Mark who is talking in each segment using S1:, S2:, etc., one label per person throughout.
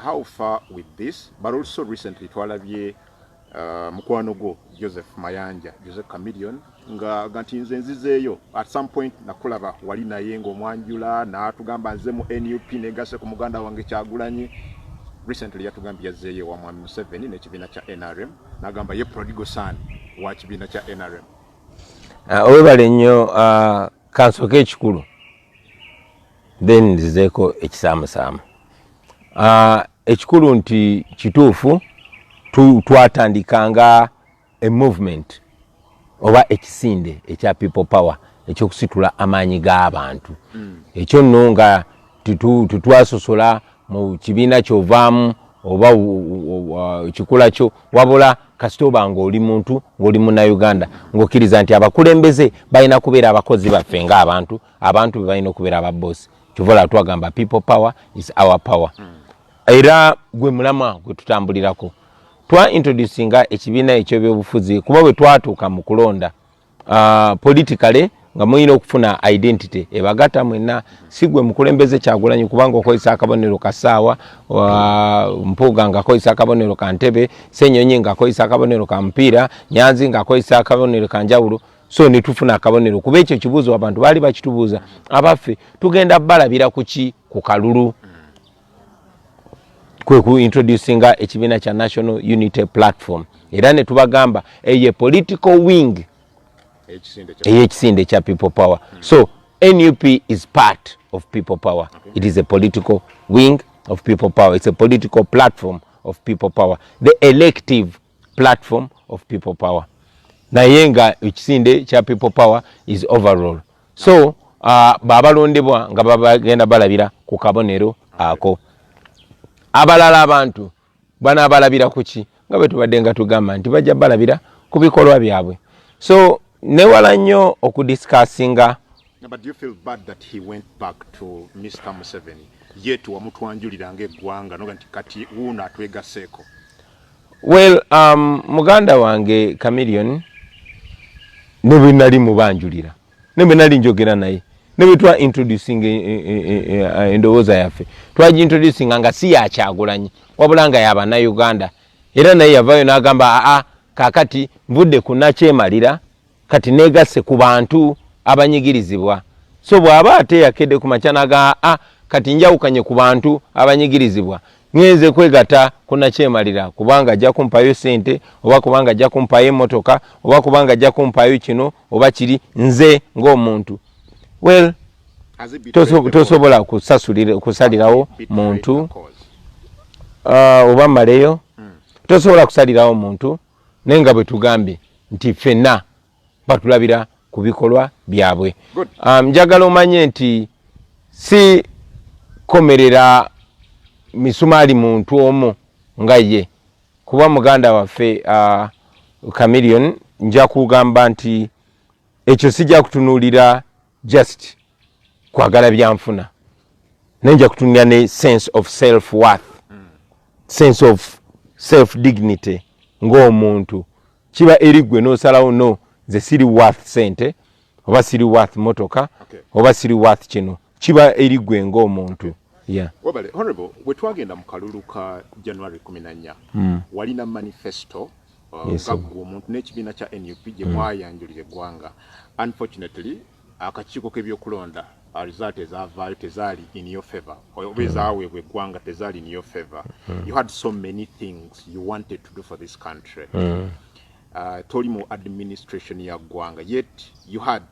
S1: How far with this? But also recently twalabye mukwano go Joseph Mayanja, Joseph Chameleon nga gantinze nzizeeyo at some point nakulaba wali naye ng'omwanjula n'atugamba nze mu NUP negase ku muganda wange Kyagulanyi. Recently yatugambye yazzeeyo wa Mwami Museveni n'ekibiina kya NRM n'agamba ye prodigal son wa kibiina kya NRM.
S2: Owebale nnyo kansoke ekikulu then nzizeeko ekisaamusaamu. Ekikulu nti kituufu twatandikanga a movement oba ekisinde ekya people power ekyokusitula amaanyi g'abantu. Ekyo nno nga tutwasosola mu kibiina kyovaamu oba kikula kyo wabula kasita oba ng'oli muntu ng'oli munnauganda ng'okkiriza nti abakulembeze balina kubeera abakozi baffe ng'abantu, abantu be balina okubeera ababoosi. Kyova twagamba people power is our power. Era gwe mulama gwe tutambulirako. Twa introducinga ekibiina eky'ebyobufuzi kuba bwe twatuuka mu kulonda politically nga muyina okufuna identity ebagata mwenna si gwe mukulembeze Kyagulanyi kubanga okozesa akabonero kasaawa Mpuuga nga akozesa akabonero ka Ntebe, Ssenyonyi nga akozesa akabonero ka mupiira, Nyanzi nga akozesa akabonero ka njawulo. So nitufuna akabonero kuba ekyo kibuuzo abantu baali bakitubuuza abaffe tugenda balabira kuki ku kalulu. Kwe ku introducinga ekibiina kya National Unity Platform era ne tubagamba eye political wing ekisinde kya people power. So NUP is part of people power. Okay. It is a political wing of people power. It's a political platform of people power. The elective platform of people power. Naye nga ekisinde kya people power is overall. So babalondebwa nga bagenda balabira ku kabonero ako. Abalala abantu bana balabira kuki nga bwe tubadde nga tugamba nti bajja balabira ku bikolwa byabwe. So newala nnyo okudiscussinga.
S1: But do you feel bad that he went back to Mr. Museveni yet wamutwanjulira ng'eggwanga noga nti kati wuuna atwegaseeko?
S2: Well, muganda wange Chameleon ne bwe nali mubanjulira ne bwe nali njogera naye ne bwe twa introducing endowooza yaffe twaji introducing nga si ya Kyagulanyi wabula nga y'Abannayuganda era naye yavaayo n'agamba kaakati nvudde ku nakyemalira kati negase ku bantu abanyigirizibwa. So bw'aba ate yakedde ku makya n'agamba kati njawukanye ku bantu abanyigirizibwa ngenze kwegata ku nakyemalira kubanga ajja kumpayo sente oba kubanga ajja kumpayo emmotoka oba kubanga ajja kumpayo kino oba kiri nze ng'omuntu. Well, tosobola kusalirawo muntu oba maleyo tosobola kusalirawo muntu naye nga bwe tugambye nti ffenna batulabira ku bikolwa byabwe. Njagala omanye nti si komerera misumaali muntu omu nga ye kuba muganda waffe Chameleon nja kugamba nti ekyo sijja kutunuulira just kwagala byanfuna nenja kutunulira ne sense of self worth, sense of self dignity ng'omuntu kiba erigwe n'osalawo no ze siri worth sente oba siri worth motoka oba siri worth kino kiba erigwe ng'omuntu. Yeah.
S1: Wabale, Honorable, wetwagenda mu kalulu ka January 14 walina manifesto gaggwa omuntu n'ekibiina kya NUP gye mwayanjulira eggwanga. Unfortunately akakiiko k'ebyokulonda result ezavaayo tezaali in your favor oba ezaweebwa eggwanga tezaali in your favor. You had so many things you wanted to do for this country. Toli mu administration ya ggwanga yet you had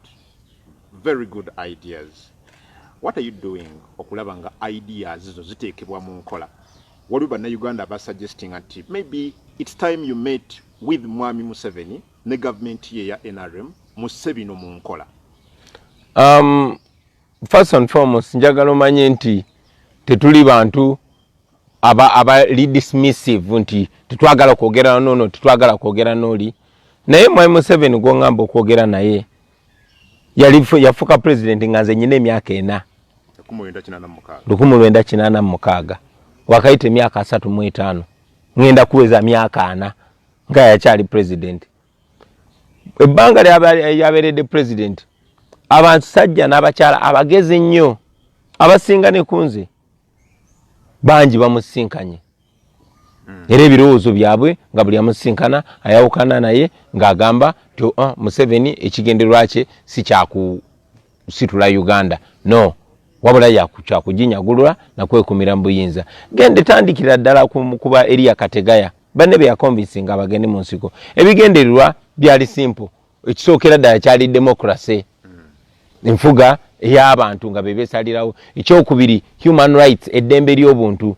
S1: very good ideas. What are you doing okulaba nga ideas zo ziteekebwa mu nkola? Waliwo bannayuganda suggesting nti maybe it's time you met with Mwami Museveni ne government ye ya NRM musse bino mu nkola.
S2: First and foremost njagala omanye nti tetuli bantu aba dismissive nti tetwagala kwogera nono tetwagala kwogera noli. Naye Mwami Museveni gw'ongamba okwogera naye yafuka president nga nze nyina emyaka 4 1986 wakayita emyaka 35 ngenda kuweza myaka 4 nga yakyali president. Ebbanga lyabeeredde president abantu sajja n'abakyala abagezi nnyo abasinga ne kunze bangi bamusinkanye era ebirowoozo byabwe nga buli amusinkana ayawukana naye ng'agamba nti Museveni ekigendererwa kye si kyakusitula Uganda no wabula yakyakuginyagulula nakwekumira mu buyinza gende tandikira ddala kuba Elia Kategaya banne be yakonvinsinga abagende mu nsiko ebigendererwa byali simple ekisookera ddala kyali democracy enfuga ey'abantu nga bebesalirawo ekyokubiri human rights eddembe ly'obuntu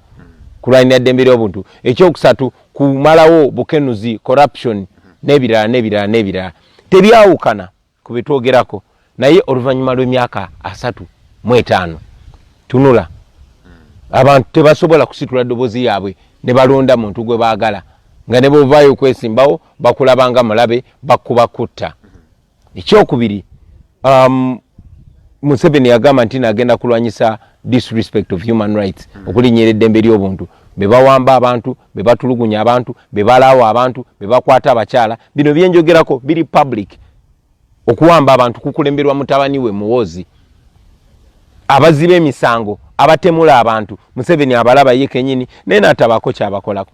S2: kulwanira eddembe ly'obuntu ekyokusatu kumalawo bukenuzi corruption n'ebirala tebyawukana ku betwogerako naye oluvannyuma lw'emyaka 35 tunula abantu tebasobola kusitula ddoboozi yaabwe ne balonda muntu gwe baagala nga ne bovaayo kwesimbawo bakulabanga mulabe bakuba kutta ekyokubiri Museveni yagamba nti nagenda kulwanyisa disrespect of human rights okulinnyera eddembe ly'obuntu bebawamba abantu bebatulugunya abantu bebalaawo abantu bebakwata abakyala bino byenjogerako biri public okuwamba abantu kukulemberwa mutabani we Muwoozi abaziba emisango abatemula abantu Museveni abalaba ye kenyini naye n'atabako kyabakolako